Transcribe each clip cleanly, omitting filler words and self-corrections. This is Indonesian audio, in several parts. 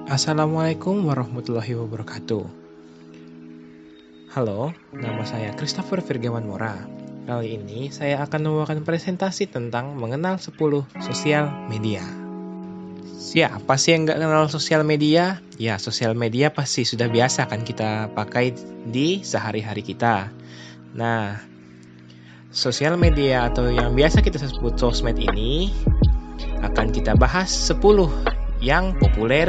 Assalamualaikum warahmatullahi wabarakatuh. Halo, nama saya Christopher Virgawan Mora. Kali ini saya akan membawakan presentasi tentang mengenal 10 sosial media. Siapa sih yang nggak kenal sosial media? Ya, sosial media pasti sudah biasa kan kita pakai di sehari-hari kita. Nah, sosial media atau yang biasa kita sebut sosmed ini akan kita bahas 10 yang populer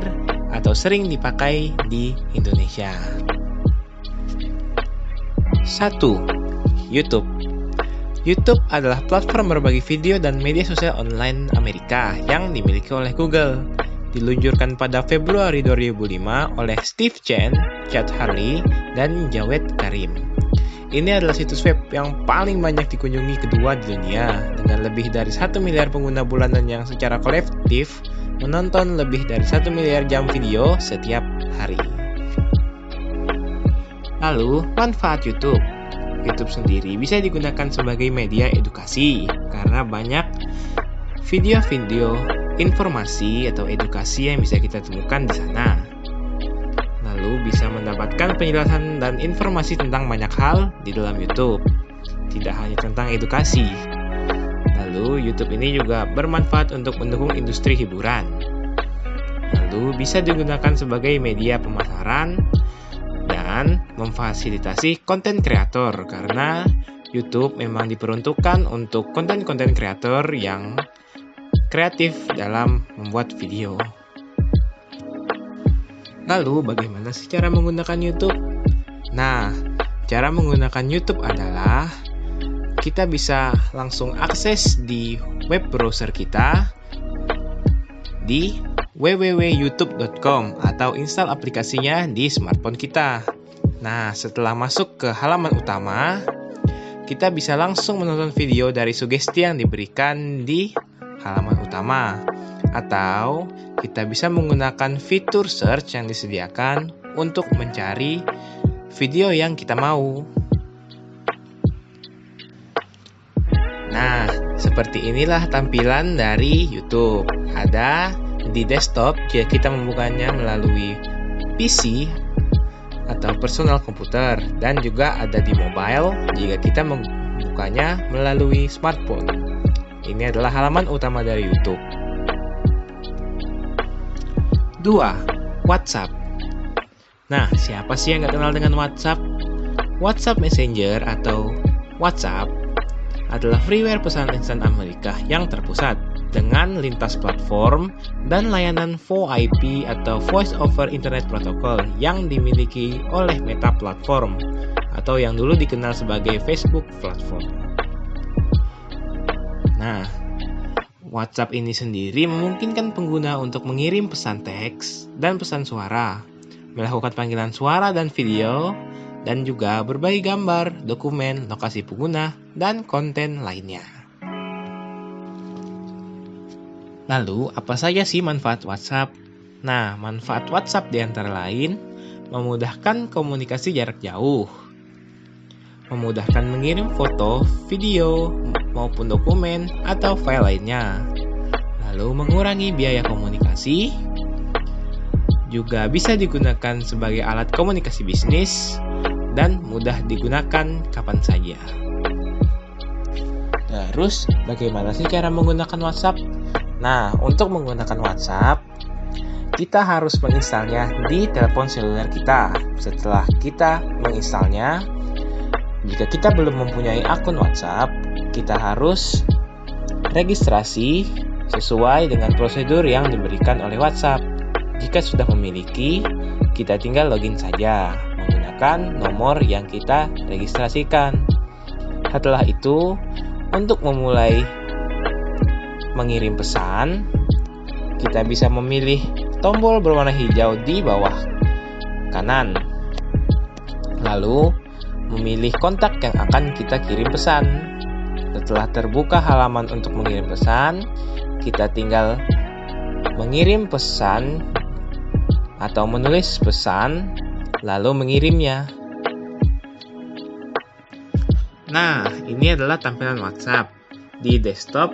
atau sering dipakai di Indonesia. 1. YouTube. YouTube adalah platform berbagi video dan media sosial online Amerika yang dimiliki oleh Google. Diluncurkan pada Februari 2005 oleh Steve Chen, Chad Hurley, dan Jawed Karim. Ini adalah situs web yang paling banyak dikunjungi kedua di dunia, dengan lebih dari 1 miliar pengguna bulanan yang secara kolektif menonton lebih dari 1 miliar jam video setiap hari. Lalu, manfaat YouTube. YouTube sendiri bisa digunakan sebagai media edukasi karena banyak video-video informasi atau edukasi yang bisa kita temukan di sana. Lalu bisa mendapatkan penjelasan dan informasi tentang banyak hal di dalam YouTube, tidak hanya tentang edukasi. Lalu YouTube ini juga bermanfaat untuk mendukung industri hiburan. Lalu bisa digunakan sebagai media pemasaran dan memfasilitasi konten kreator karena YouTube memang diperuntukkan untuk konten-konten kreator yang kreatif dalam membuat video. Lalu bagaimana sih cara menggunakan YouTube? Nah, cara menggunakan YouTube adalah kita bisa langsung akses di web browser kita di www.youtube.com atau install aplikasinya di smartphone kita. Nah, setelah masuk ke halaman utama, kita bisa langsung menonton video dari sugesti yang diberikan di halaman utama. Atau kita bisa menggunakan fitur search yang disediakan untuk mencari video yang kita mau. Nah, seperti inilah tampilan dari YouTube. Ada di desktop jika kita membukanya melalui PC atau personal komputer, dan juga ada di mobile jika kita membukanya melalui smartphone. Ini adalah halaman utama dari YouTube. 2. WhatsApp. Nah, siapa sih yang nggak kenal dengan WhatsApp? WhatsApp Messenger atau WhatsApp adalah freeware pesan instan Amerika yang terpusat dengan lintas platform dan layanan VoIP atau Voice over Internet Protocol yang dimiliki oleh Meta Platform atau yang dulu dikenal sebagai Facebook Platform. Nah, WhatsApp ini sendiri memungkinkan pengguna untuk mengirim pesan teks dan pesan suara, melakukan panggilan suara dan video, dan juga berbagi gambar, dokumen, lokasi pengguna, dan konten lainnya. Lalu, apa saja sih manfaat WhatsApp? Nah, manfaat WhatsApp diantara lain memudahkan komunikasi jarak jauh, memudahkan mengirim foto, video, maupun dokumen atau file lainnya. Lalu mengurangi biaya komunikasi, juga bisa digunakan sebagai alat komunikasi bisnis, dan mudah digunakan kapan saja. Terus, bagaimana sih cara menggunakan WhatsApp? Nah, untuk menggunakan WhatsApp, kita harus menginstalnya di telepon seluler kita. Setelah kita menginstalnya, jika kita belum mempunyai akun WhatsApp, kita harus registrasi sesuai dengan prosedur yang diberikan oleh WhatsApp. Jika sudah memiliki, kita tinggal login saja menggunakan nomor yang kita registrasikan. Setelah itu, untuk memulai mengirim pesan, kita bisa memilih tombol berwarna hijau di bawah kanan. Lalu, memilih kontak yang akan kita kirim pesan. Setelah terbuka halaman untuk mengirim pesan, kita tinggal mengirim pesan atau menulis pesan, lalu mengirimnya. Nah, ini adalah tampilan WhatsApp di desktop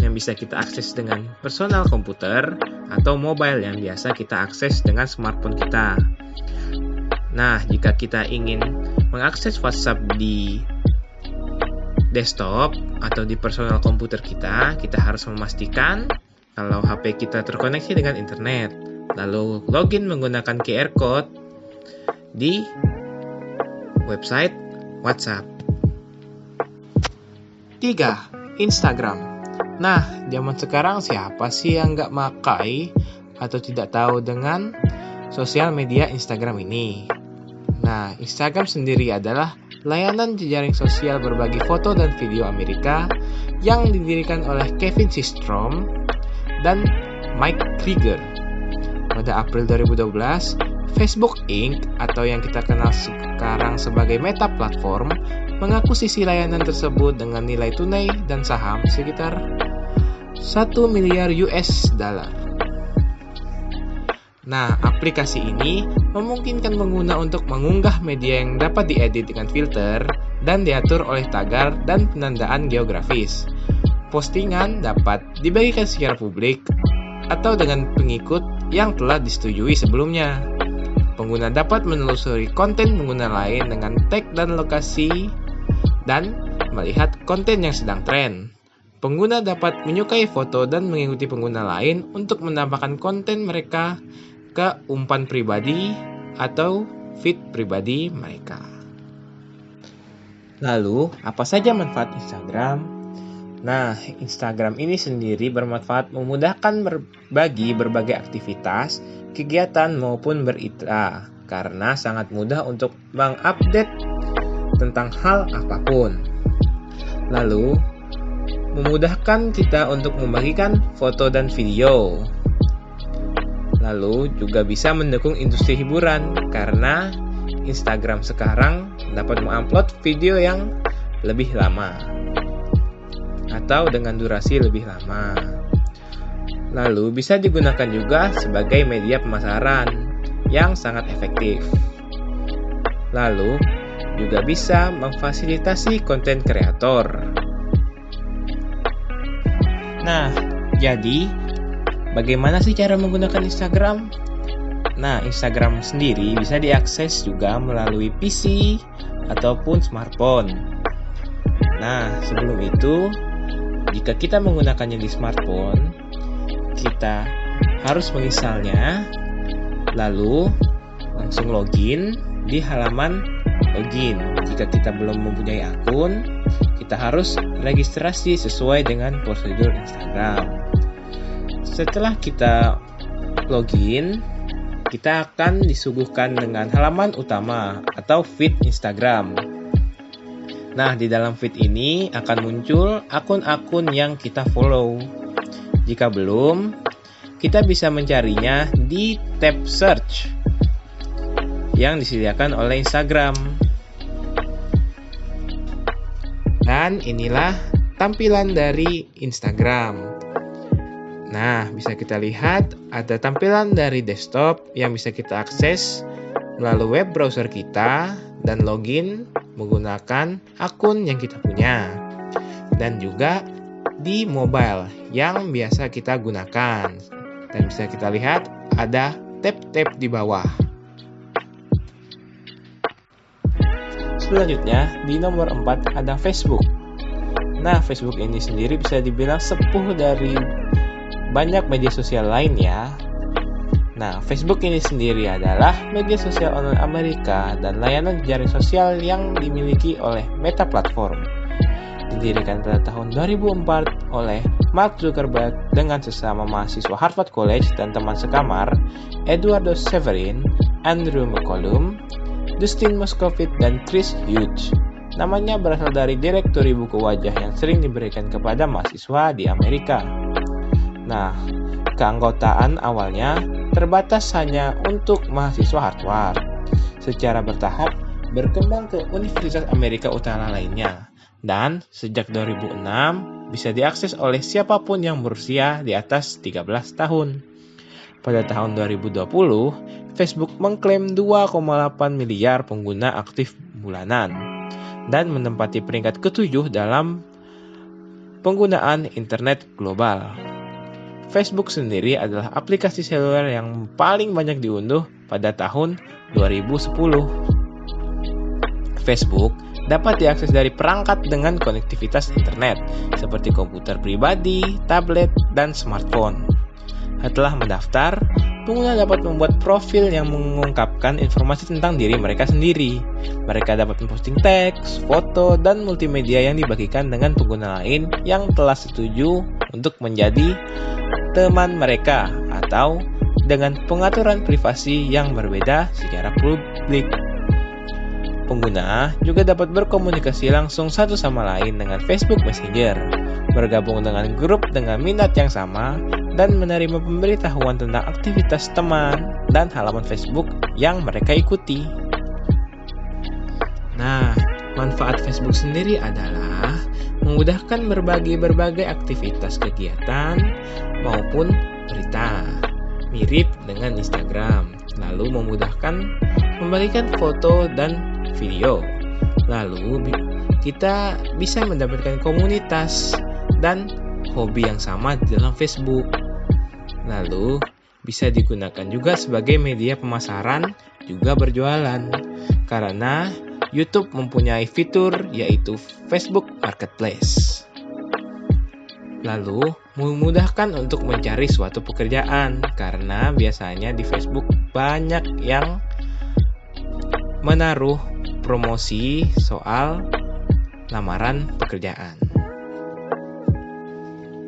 yang bisa kita akses dengan personal komputer atau mobile yang biasa kita akses dengan smartphone kita. Nah, jika kita ingin mengakses WhatsApp di desktop atau di personal komputer kita harus memastikan kalau HP kita terkoneksi dengan internet, lalu login menggunakan QR code di website WhatsApp. 3. Instagram. Nah, zaman sekarang siapa sih yang nggak pakai atau tidak tahu dengan sosial media Instagram ini? Nah, Instagram sendiri adalah layanan jejaring sosial berbagi foto dan video Amerika yang didirikan oleh Kevin Systrom dan Mike Krieger. Pada April 2012, Facebook Inc. atau yang kita kenal sekarang sebagai Meta Platform mengakuisisi layanan tersebut dengan nilai tunai dan saham sekitar $1 miliar. Nah, aplikasi ini memungkinkan pengguna untuk mengunggah media yang dapat diedit dengan filter dan diatur oleh tagar dan penandaan geografis. Postingan dapat dibagikan secara publik atau dengan pengikut yang telah disetujui sebelumnya. Pengguna dapat menelusuri konten pengguna lain dengan tag dan lokasi dan melihat konten yang sedang tren. Pengguna dapat menyukai foto dan mengikuti pengguna lain untuk menambahkan konten mereka ke umpan pribadi atau feed pribadi mereka. Lalu, apa saja manfaat Instagram? Nah, Instagram ini sendiri bermanfaat memudahkan berbagi berbagai aktivitas, kegiatan maupun berita karena sangat mudah untuk mengupdate tentang hal apapun. Lalu, memudahkan kita untuk membagikan foto dan video. Lalu juga bisa mendukung industri hiburan karena Instagram sekarang dapat mengupload video yang lebih lama atau dengan durasi lebih lama. Lalu bisa digunakan juga sebagai media pemasaran yang sangat efektif. Lalu juga bisa memfasilitasi konten kreator. Nah, jadi bagaimana sih cara menggunakan Instagram? Nah, Instagram sendiri bisa diakses juga melalui PC ataupun smartphone. Nah, sebelum itu, jika kita menggunakannya di smartphone, kita harus menginstalnya, lalu langsung login di halaman login. Jika kita belum mempunyai akun, kita harus registrasi sesuai dengan prosedur Instagram. Setelah kita login, kita akan disuguhkan dengan halaman utama atau feed Instagram. Nah, di dalam feed ini akan muncul akun-akun yang kita follow. Jika belum, kita bisa mencarinya di tab search yang disediakan oleh Instagram. Dan inilah tampilan dari Instagram. Nah, bisa kita lihat ada tampilan dari desktop yang bisa kita akses melalui web browser kita dan login menggunakan akun yang kita punya. Dan juga di mobile yang biasa kita gunakan. Dan bisa kita lihat ada tab-tab di bawah. Selanjutnya, di nomor 4 ada Facebook. Nah, Facebook ini sendiri bisa dibilang sepuh dari banyak media sosial lain ya. Nah, Facebook ini sendiri adalah media sosial online Amerika dan layanan jejaring sosial yang dimiliki oleh Meta Platform. Didirikan pada tahun 2004 oleh Mark Zuckerberg dengan sesama mahasiswa Harvard College dan teman sekamar Eduardo Severin, Andrew McCollum, Dustin Moskovitz, dan Chris Hughes. Namanya berasal dari direktori buku wajah yang sering diberikan kepada mahasiswa di Amerika. Nah, keanggotaan awalnya terbatas hanya untuk mahasiswa Harvard. Secara bertahap berkembang ke Universitas Amerika Utara lainnya. Dan sejak 2006 bisa diakses oleh siapapun yang berusia di atas 13 tahun. Pada tahun 2020, Facebook mengklaim 2,8 miliar pengguna aktif bulanan dan menempati peringkat ke-7 dalam penggunaan internet global. Facebook sendiri adalah aplikasi seluler yang paling banyak diunduh pada tahun 2010. Facebook dapat diakses dari perangkat dengan konektivitas internet, seperti komputer pribadi, tablet, dan smartphone. Setelah mendaftar, pengguna dapat membuat profil yang mengungkapkan informasi tentang diri mereka sendiri. Mereka dapat memposting teks, foto, dan multimedia yang dibagikan dengan pengguna lain yang telah setuju untuk menjadi teman mereka atau dengan pengaturan privasi yang berbeda secara publik. Pengguna juga dapat berkomunikasi langsung satu sama lain dengan Facebook Messenger, bergabung dengan grup dengan minat yang sama, dan menerima pemberitahuan tentang aktivitas teman dan halaman Facebook yang mereka ikuti. Nah, manfaat Facebook sendiri adalah memudahkan berbagai aktivitas kegiatan maupun berita, mirip dengan Instagram, lalu memudahkan membagikan foto dan video. Lalu kita bisa mendapatkan komunitas dan hobi yang sama di dalam Facebook. Lalu bisa digunakan juga sebagai media pemasaran juga berjualan, karena YouTube mempunyai fitur yaitu Facebook Marketplace. Lalu memudahkan untuk mencari suatu pekerjaan, karena biasanya di Facebook banyak yang menaruh promosi soal lamaran pekerjaan.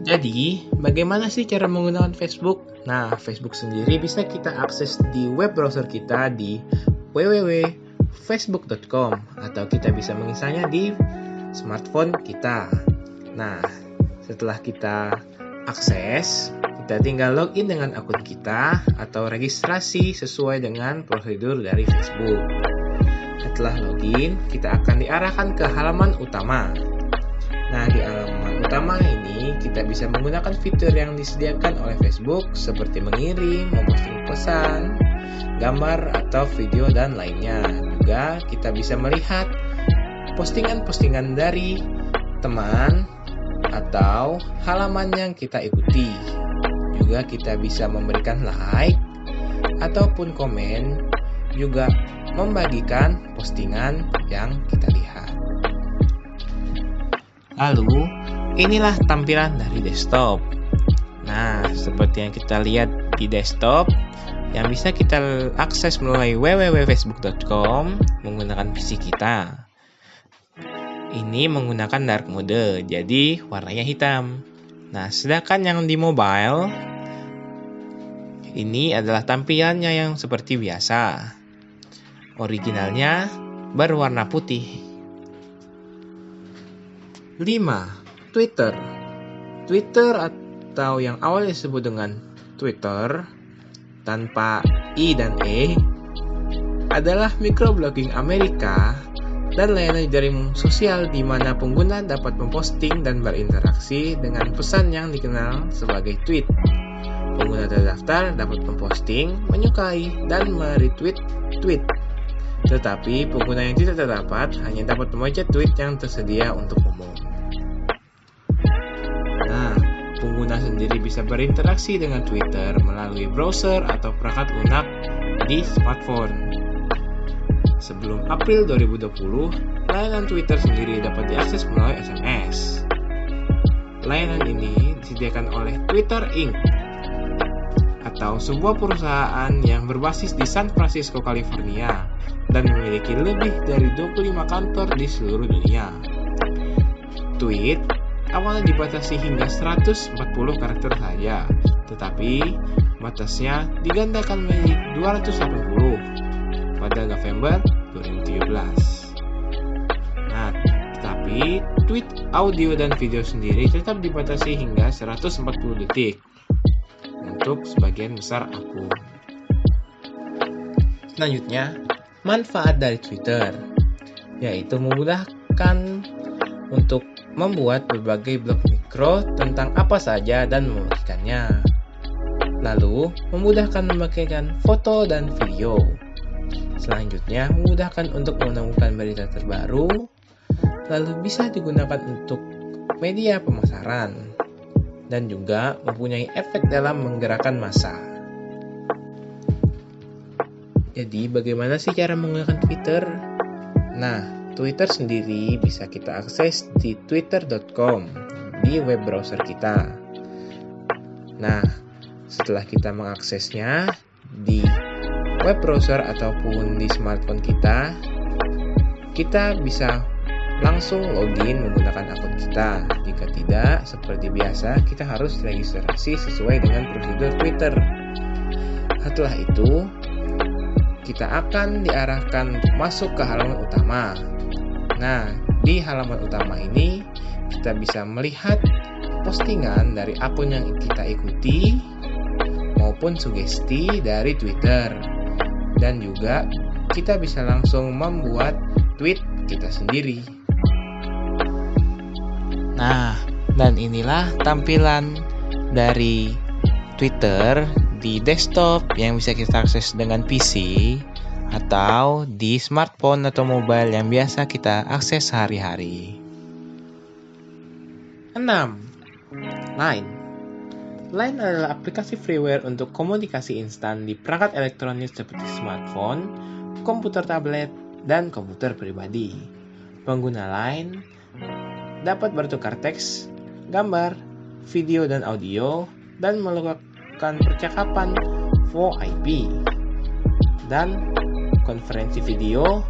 Jadi, bagaimana sih cara menggunakan Facebook? Nah, Facebook sendiri bisa kita akses di web browser kita di www.facebook.com atau kita bisa menginstalnya di smartphone kita. Nah, setelah kita akses, kita tinggal login dengan akun kita atau registrasi sesuai dengan prosedur dari Facebook. Setelah login, kita akan diarahkan ke halaman utama. Nah, di halaman utama ini kita bisa menggunakan fitur yang disediakan oleh Facebook seperti mengirim, memposting pesan, gambar atau video dan lainnya. Juga kita bisa melihat postingan-postingan dari teman atau halaman yang kita ikuti. Juga kita bisa memberikan like ataupun komen, juga membagikan postingan yang kita lihat. Lalu, inilah tampilan dari desktop. Nah, seperti yang kita lihat di desktop, yang bisa kita akses melalui www.facebook.com menggunakan PC kita. Ini menggunakan dark mode, jadi warnanya hitam. Nah, sedangkan yang di mobile, ini adalah tampilannya yang seperti biasa. Originalnya berwarna putih. 5. Twitter. Twitter atau yang awalnya disebut dengan Twitter tanpa I dan E adalah microblogging Amerika dan layanan jaring sosial di mana pengguna dapat memposting dan berinteraksi dengan pesan yang dikenal sebagai tweet. Pengguna terdaftar dapat memposting, menyukai, dan meretweet tweet. Tetapi pengguna yang tidak terdapat hanya dapat membaca tweet yang tersedia untuk umum. Nah, pengguna sendiri bisa berinteraksi dengan Twitter melalui browser atau perangkat lunak di smartphone. Sebelum April 2020, layanan Twitter sendiri dapat diakses melalui SMS. Layanan ini disediakan oleh Twitter Inc. atau sebuah perusahaan yang berbasis di San Francisco, California dan memiliki lebih dari 25 kantor di seluruh dunia. Tweet awalnya dibatasi hingga 140 karakter saja, tetapi batasnya digandakan menjadi 280 pada November 2017. Nah, tetapi tweet audio dan video sendiri tetap dibatasi hingga 140 detik untuk sebagian besar akun. Selanjutnya, manfaat dari Twitter yaitu memudahkan untuk membuat berbagai blog mikro tentang apa saja dan membagikannya. Lalu, memudahkan membagikan foto dan video. Selanjutnya, memudahkan untuk menemukan berita terbaru. Lalu bisa digunakan untuk media pemasaran. dan juga mempunyai efek dalam menggerakkan massa. Jadi bagaimana sih cara menggunakan Twitter? Nah, Twitter sendiri bisa kita akses di twitter.com di web browser kita. Nah, setelah kita mengaksesnya di web browser ataupun di smartphone kita bisa langsung login menggunakan akun kita. Jika tidak, seperti biasa, kita harus registrasi sesuai dengan prosedur Twitter. Setelah itu, kita akan diarahkan untuk masuk ke halaman utama. Nah, di halaman utama ini kita bisa melihat postingan dari akun yang kita ikuti maupun sugesti dari Twitter. Dan juga kita bisa langsung membuat tweet kita sendiri. Nah, dan inilah tampilan dari Twitter di desktop yang bisa kita akses dengan PC atau di smartphone atau mobile yang biasa kita akses sehari-hari. 6. Line. Line adalah aplikasi freeware untuk komunikasi instan di perangkat elektronik seperti smartphone, komputer tablet, dan komputer pribadi. Pengguna Line dapat bertukar teks, gambar, video, dan audio, dan melakukan percakapan VoIP dan konferensi video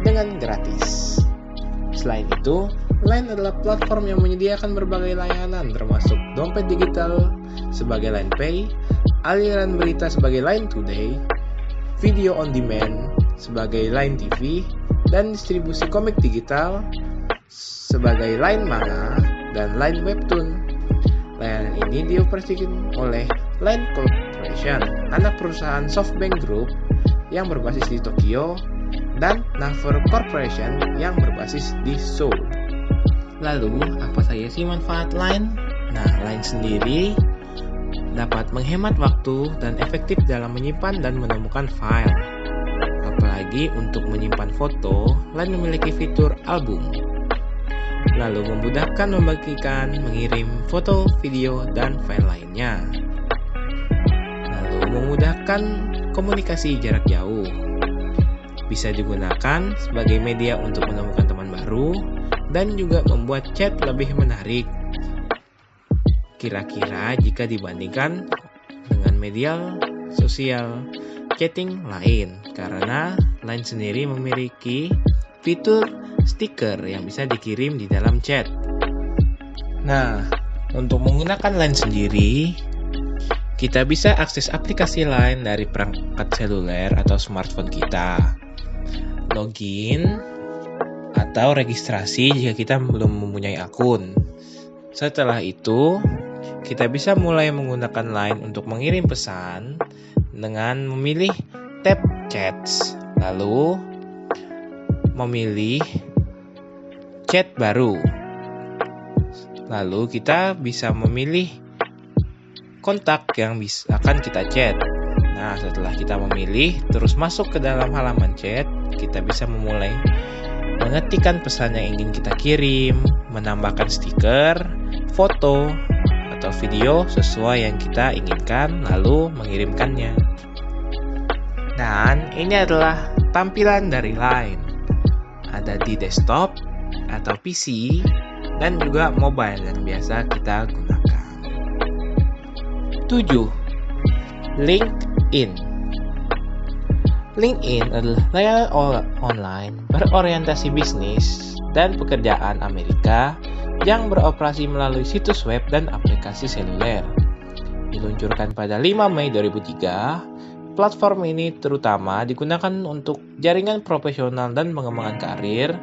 dengan gratis. Selain itu, Line adalah platform yang menyediakan berbagai layanan termasuk dompet digital sebagai Line Pay, aliran berita sebagai Line Today, video on demand sebagai Line TV, dan distribusi komik digital sebagai Line Manga dan Line Webtoon. Layanan ini dioperasikan oleh Line Corporation, anak perusahaan SoftBank Group yang berbasis di Tokyo, dan Naver Corporation yang berbasis di Seoul. Lalu, apa saja sih manfaat Line? Nah, Line sendiri dapat menghemat waktu dan efektif dalam menyimpan dan menemukan file. Apalagi untuk menyimpan foto, Line memiliki fitur album. Lalu memudahkan membagikan, mengirim foto, video, dan file lainnya. Lalu memudahkan komunikasi jarak jauh. Bisa digunakan sebagai media untuk menemukan teman baru dan juga membuat chat lebih menarik. Kira-kira jika dibandingkan dengan media sosial chatting lain, karena Line sendiri memiliki fitur stiker yang bisa dikirim di dalam chat. Nah, untuk menggunakan Line sendiri, kita bisa akses aplikasi Line dari perangkat seluler atau smartphone kita. Login atau registrasi jika kita belum mempunyai akun. Setelah itu, kita bisa mulai menggunakan Line untuk mengirim pesan dengan memilih tab Chats, lalu memilih chat baru. Lalu kita bisa memilih kontak yang akan kita chat. Nah, setelah kita memilih, terus masuk ke dalam halaman chat, kita bisa memulai mengetikkan pesan yang ingin kita kirim, menambahkan stiker, foto, atau video sesuai yang kita inginkan, lalu mengirimkannya. Dan ini adalah tampilan dari Line. Ada di desktop atau PC dan juga mobile yang biasa kita gunakan. 7. LinkedIn. LinkedIn adalah layanan online berorientasi bisnis dan pekerjaan Amerika yang beroperasi melalui situs web dan aplikasi seluler. Diluncurkan pada 5 Mei 2003, platform ini terutama digunakan untuk jaringan profesional dan pengembangan karir,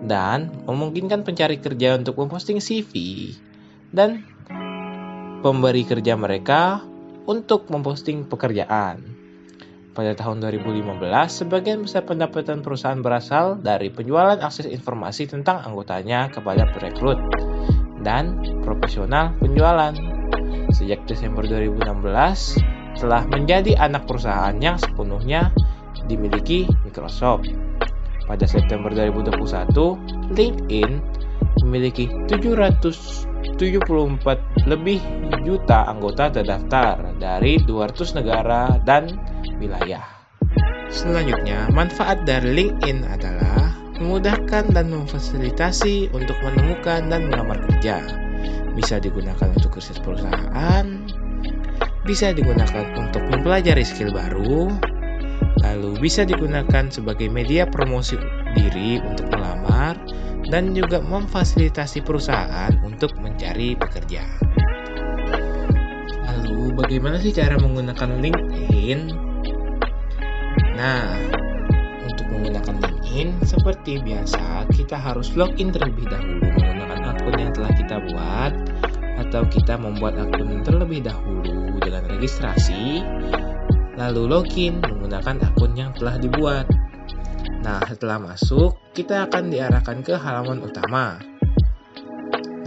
dan memungkinkan pencari kerja untuk memposting CV dan pemberi kerja mereka untuk memposting pekerjaan. Pada tahun 2015, sebagian besar pendapatan perusahaan berasal dari penjualan akses informasi tentang anggotanya kepada perekrut dan profesional penjualan. Sejak Desember 2016, telah menjadi anak perusahaan yang sepenuhnya dimiliki Microsoft. Pada September 2021, LinkedIn memiliki 700 lebih juta anggota terdaftar dari 200 negara dan wilayah. Selanjutnya, manfaat dari LinkedIn adalah memudahkan dan memfasilitasi untuk menemukan dan melamar kerja. Bisa digunakan untuk riset perusahaan, bisa digunakan untuk mempelajari skill baru, lalu bisa digunakan sebagai media promosi diri untuk melamar, dan juga memfasilitasi perusahaan untuk mencari pekerja. Lalu, bagaimana sih cara menggunakan LinkedIn? Nah, untuk menggunakan LinkedIn, seperti biasa, kita harus login terlebih dahulu menggunakan akun yang telah kita buat, atau kita membuat akun terlebih dahulu dengan registrasi, lalu login menggunakan akun yang telah dibuat. Nah, setelah masuk, kita akan diarahkan ke halaman utama.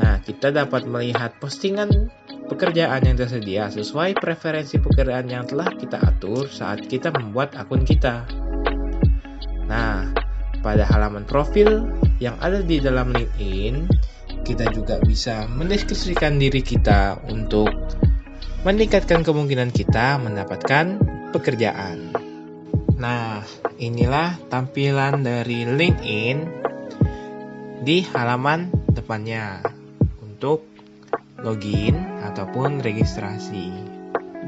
Nah, kita dapat melihat postingan pekerjaan yang tersedia sesuai preferensi pekerjaan yang telah kita atur saat kita membuat akun kita. Nah, pada halaman profil yang ada di dalam LinkedIn, kita juga bisa mendeskripsikan diri kita untuk meningkatkan kemungkinan kita mendapatkan pekerjaan. Nah, inilah tampilan dari LinkedIn di halaman depannya untuk login ataupun registrasi.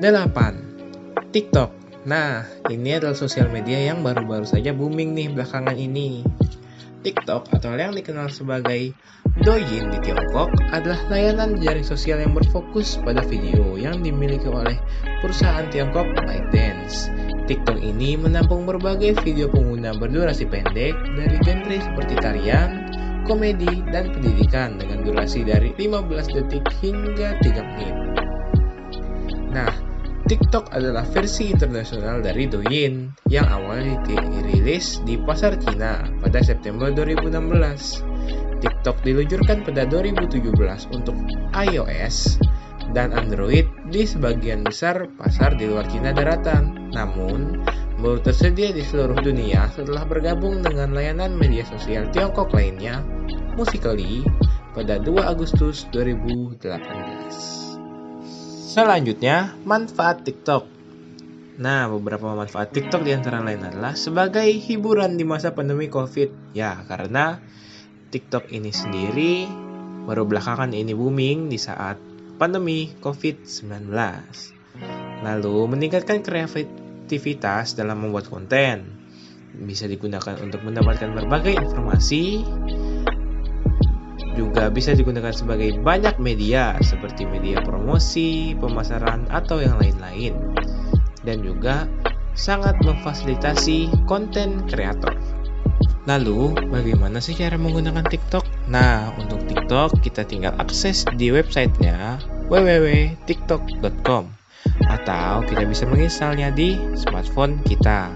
8. TikTok. Nah, ini adalah sosial media yang baru-baru saja booming nih belakangan ini. TikTok atau yang dikenal sebagai Douyin di Tiongkok adalah layanan jaring sosial yang berfokus pada video yang dimiliki oleh perusahaan Tiongkok ByteDance. TikTok ini menampung berbagai video pengguna berdurasi pendek dari genre seperti tarian, komedi, dan pendidikan dengan durasi dari 15 detik hingga 3 menit. Nah, TikTok adalah versi internasional dari Douyin yang awalnya dirilis di pasar Cina pada September 2016. TikTok diluncurkan pada 2017 untuk iOS dan Android di sebagian besar pasar di luar Cina daratan. Namun, baru tersedia di seluruh dunia setelah bergabung dengan layanan media sosial Tiongkok lainnya, Musical.ly, pada 2 Agustus 2018. Selanjutnya, manfaat TikTok. Nah, beberapa manfaat TikTok di antara lain adalah sebagai hiburan di masa pandemi COVID. Ya, karena TikTok ini sendiri baru belakangan ini booming di saat pandemi COVID-19. Lalu, meningkatkan kreativitas dalam membuat konten. Bisa digunakan untuk mendapatkan berbagai informasi. Juga bisa digunakan sebagai banyak media seperti media promosi, pemasaran, atau yang lain-lain. Dan juga sangat memfasilitasi konten kreator. Lalu, bagaimana sih cara menggunakan TikTok? Nah, untuk TikTok kita tinggal akses di websitenya www.tiktok.com atau kita bisa menginstalnya di smartphone kita.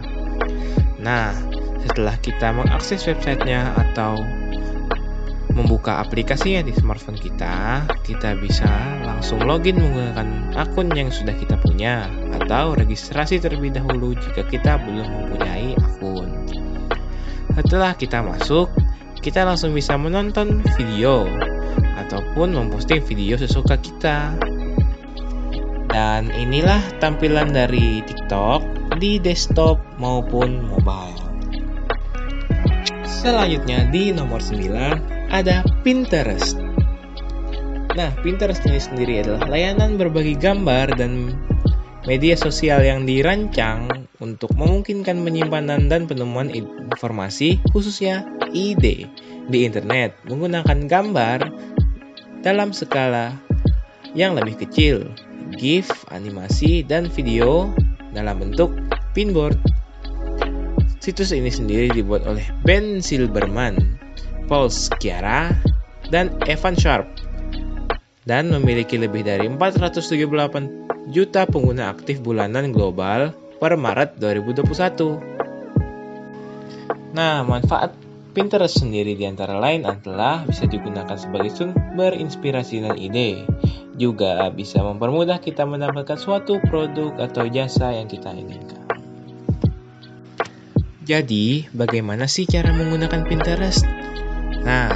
Nah, setelah kita mengakses websitenya atau membuka aplikasinya di smartphone kita bisa langsung login menggunakan akun yang sudah kita punya atau registrasi terlebih dahulu jika kita belum mempunyai akun. Setelah kita masuk, kita langsung bisa menonton video ataupun memposting video sesuka kita. Dan inilah tampilan dari TikTok di desktop maupun mobile. Selanjutnya di nomor 9 ada Pinterest. Nah, Pinterest ini sendiri adalah layanan berbagi gambar dan media sosial yang dirancang untuk memungkinkan penyimpanan dan penemuan informasi, khususnya ide, di internet menggunakan gambar dalam skala yang lebih kecil, GIF, animasi, dan video dalam bentuk pinboard. Situs ini sendiri dibuat oleh Ben Silbermann, Paul Sciarra, dan Evan Sharp, dan memiliki lebih dari 478 juta pengguna aktif bulanan global per Maret 2021. Nah, manfaat Pinterest sendiri di antara lain adalah bisa digunakan sebagai sumber inspirasi dan ide. Juga bisa mempermudah kita mendapatkan suatu produk atau jasa yang kita inginkan. Jadi, bagaimana sih cara menggunakan Pinterest? Nah,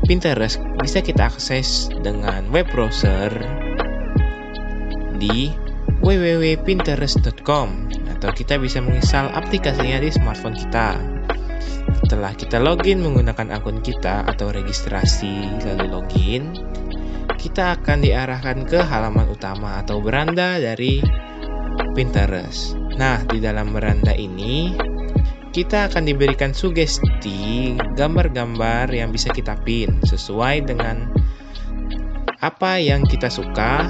Pinterest bisa kita akses dengan web browser di www.pinterest.com atau kita bisa menginstal aplikasinya di smartphone kita. Setelah kita login menggunakan akun kita atau registrasi lalu login, kita akan diarahkan ke halaman utama atau beranda dari Pinterest. Nah, di dalam beranda ini kita akan diberikan sugesti gambar-gambar yang bisa kita pin sesuai dengan apa yang kita suka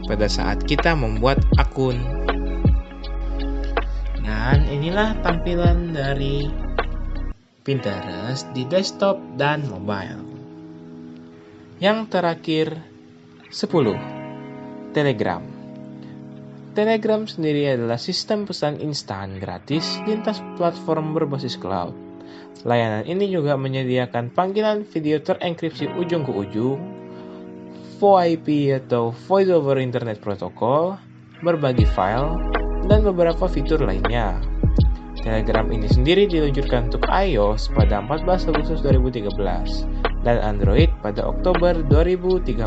pada saat kita membuat akun. Dan inilah tampilan dari Pinterest di desktop dan mobile. Yang terakhir 10. Telegram. Telegram sendiri adalah sistem pesan instan gratis lintas platform berbasis cloud. Layanan ini juga menyediakan panggilan video terenkripsi ujung ke ujung, VoIP atau Voice over Internet Protocol, berbagi file, dan beberapa fitur lainnya. Telegram ini sendiri diluncurkan untuk iOS pada 14 Agustus 2013 dan Android pada Oktober 2013.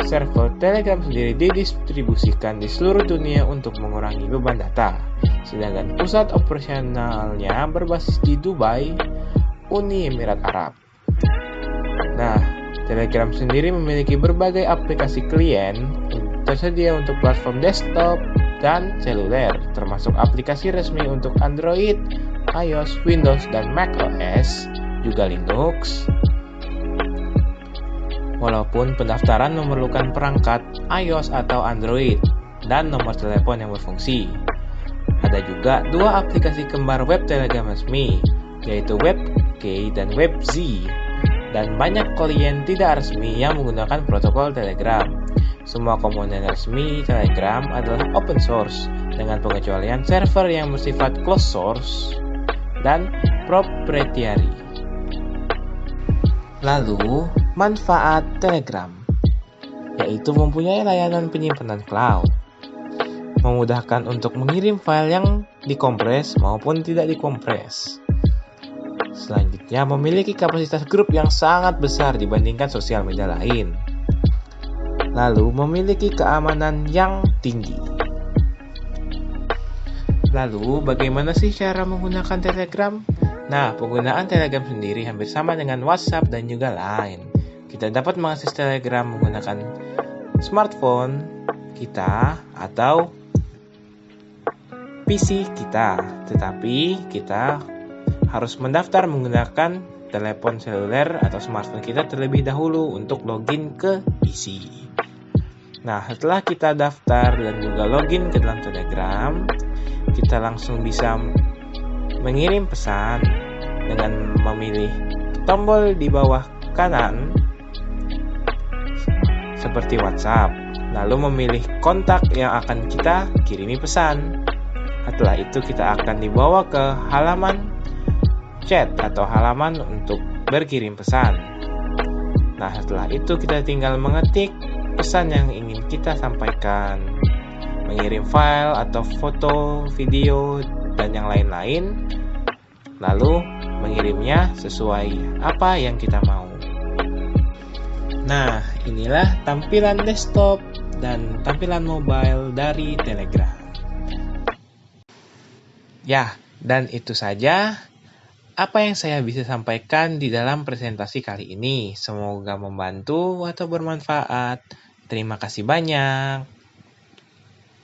Server Telegram sendiri didistribusikan di seluruh dunia untuk mengurangi beban data, sedangkan pusat operasionalnya berbasis di Dubai, Uni Emirat Arab. Nah, Telegram sendiri memiliki berbagai aplikasi klien tersedia untuk platform desktop dan seluler, termasuk aplikasi resmi untuk Android, iOS, Windows, dan macOS, juga Linux. Walaupun pendaftaran memerlukan perangkat iOS atau Android dan nomor telepon yang berfungsi. Ada juga dua aplikasi kembar web Telegram resmi, yaitu WebK dan WebZ, dan banyak klien tidak resmi yang menggunakan protokol Telegram. Semua komponen resmi Telegram adalah open source, dengan pengecualian server yang bersifat closed source dan proprietary. Lalu, manfaat Telegram, yaitu mempunyai layanan penyimpanan cloud, memudahkan untuk mengirim file yang dikompres maupun tidak dikompres. Selanjutnya, memiliki kapasitas grup yang sangat besar dibandingkan sosial media lain. Lalu, memiliki keamanan yang tinggi. Lalu, bagaimana sih cara menggunakan Telegram? Nah, penggunaan Telegram sendiri hampir sama dengan WhatsApp dan juga Line. Kita dapat mengakses Telegram menggunakan smartphone kita atau PC kita. Tetapi kita harus mendaftar menggunakan telepon seluler atau smartphone kita terlebih dahulu untuk login ke PC. Nah, setelah kita daftar dan juga login ke dalam Telegram, kita langsung bisa mengirim pesan dengan memilih tombol di bawah kanan seperti WhatsApp, lalu memilih kontak yang akan kita kirimi pesan. Setelah itu kita akan dibawa ke halaman chat atau halaman untuk berkirim pesan. Nah, setelah itu kita tinggal mengetik pesan yang ingin kita sampaikan, mengirim file atau foto, video, dan yang lain-lain, lalu mengirimnya sesuai apa yang kita mau. Nah, inilah tampilan desktop dan tampilan mobile dari Telegram. Ya, dan itu saja apa yang saya bisa sampaikan di dalam presentasi kali ini. Semoga membantu atau bermanfaat. Terima kasih banyak.